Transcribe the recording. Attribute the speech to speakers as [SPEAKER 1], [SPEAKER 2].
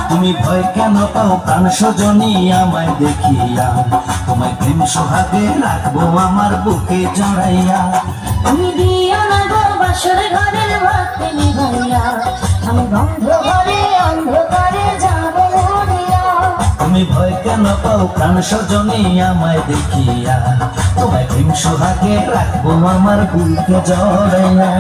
[SPEAKER 1] তুমি ভয় কেন পাও প্রাণ সজনী আমায় দেখিয়া, তোমায় প্রেম সোহাগে রাখবো আমার বুকে জড়াইয়া।
[SPEAKER 2] তুমি দিও না গো বাসর ঘরের বাতি নিভাইয়া, আমি বন্ধ ঘরে অন্ধকারে যাবো মরিয়া।
[SPEAKER 1] তুমি ভয় কেন পাও প্রাণ সজনী আমায় দেখিয়া, তোমায় প্রেম সোহাগে রাখবো আমার বুকে জড়াইয়া।